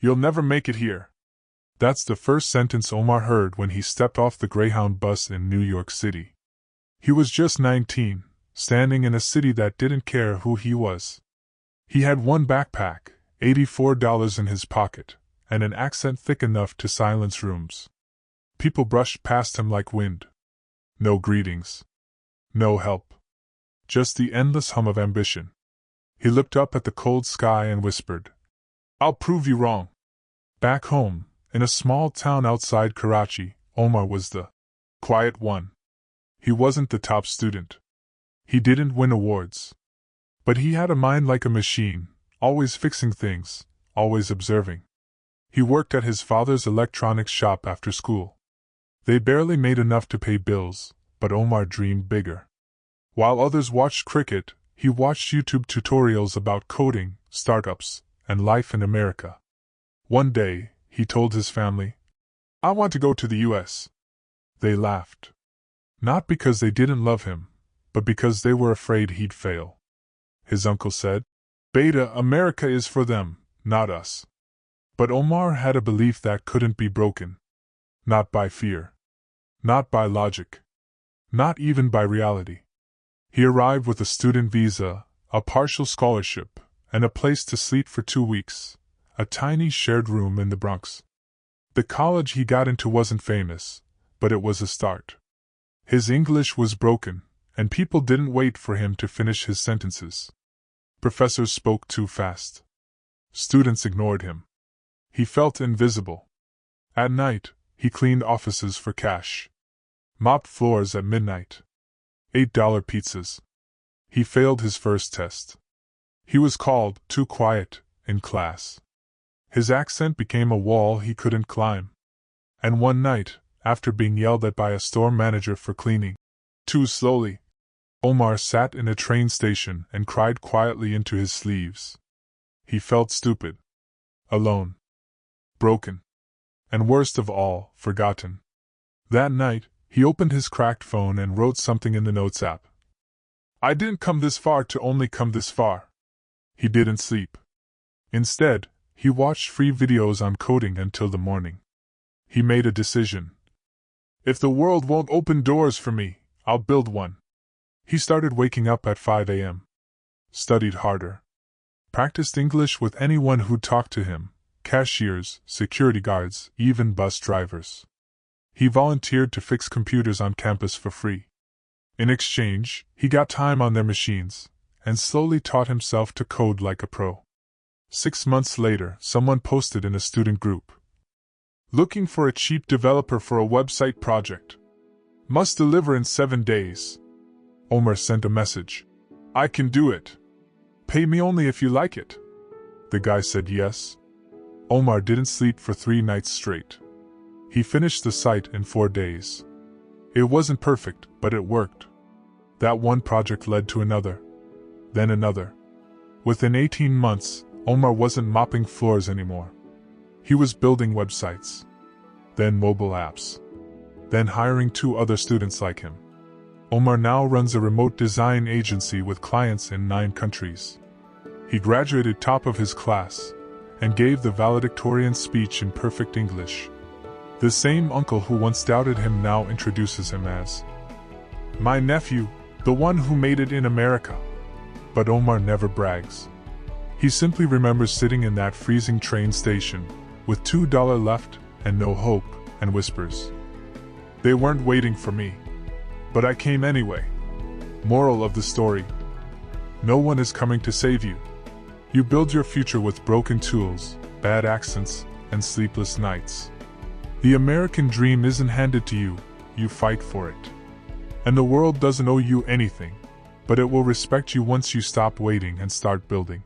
You'll never make it here. That's the first sentence Omar heard when he stepped off the Greyhound bus in New York City. He was just 19, standing in a city that didn't care who he was. He had one backpack, $84 in his pocket, and an accent thick enough to silence rooms. People brushed past him like wind. No greetings. No help. Just the endless hum of ambition. He looked up at the cold sky and whispered, "I'll prove you wrong." Back home, in a small town outside Karachi, Omar was the quiet one. He wasn't the top student. He didn't win awards. But he had a mind like a machine, always fixing things, always observing. He worked at his father's electronics shop after school. They barely made enough to pay bills, but Omar dreamed bigger. While others watched cricket, he watched YouTube tutorials about coding, startups, and life in America. One day, he told his family, "I want to go to the US." They laughed. Not because they didn't love him, but because they were afraid he'd fail. His uncle said, "Beta, America is for them, not us." But Omar had a belief that couldn't be broken. Not by fear. Not by logic. Not even by reality. He arrived with a student visa, a partial scholarship, and a place to sleep for 2 weeks, a tiny shared room in the Bronx. The college he got into wasn't famous, but it was a start. His English was broken, and people didn't wait for him to finish his sentences. Professors spoke too fast. Students ignored him. He felt invisible. At night, he cleaned offices for cash. Mopped floors at midnight. $8 pizzas. He failed his first test. He was called too quiet in class. His accent became a wall he couldn't climb. And one night, after being yelled at by a store manager for cleaning too slowly, Omar sat in a train station and cried quietly into his sleeves. He felt stupid. Alone. Broken. And worst of all, forgotten. That night, he opened his cracked phone and wrote something in the Notes app. "I didn't come this far to only come this far." He didn't sleep. Instead, he watched free videos on coding until the morning. He made a decision. If the world won't open doors for me, I'll build one. He started waking up at 5 a.m. Studied harder. Practiced English with anyone who talked to him, cashiers, security guards, even bus drivers. He volunteered to fix computers on campus for free. In exchange, he got time on their machines, and slowly taught himself to code like a pro. 6 months later, someone posted in a student group, "Looking for a cheap developer for a website project. Must deliver in 7 days." Omar sent a message. "I can do it. Pay me only if you like it." The guy said yes. Omar didn't sleep for 3 nights straight. He finished the site in 4 days. It wasn't perfect, but it worked. That one project led to another. Then another. Within 18 months, Omar wasn't mopping floors anymore. He was building websites. Then mobile apps. Then hiring 2 other students like him. Omar now runs a remote design agency with clients in 9 countries. He graduated top of his class and gave the valedictorian speech in perfect English. The same uncle who once doubted him now introduces him as my nephew, the one who made it in America. But Omar never brags. He simply remembers sitting in that freezing train station with $2 left and no hope, and whispers, "They weren't waiting for me. But I came anyway." Moral of the story: no one is coming to save you. You build your future with broken tools, bad accents, and sleepless nights. The American dream isn't handed to you, you fight for it. And the world doesn't owe you anything, but it will respect you once you stop waiting and start building.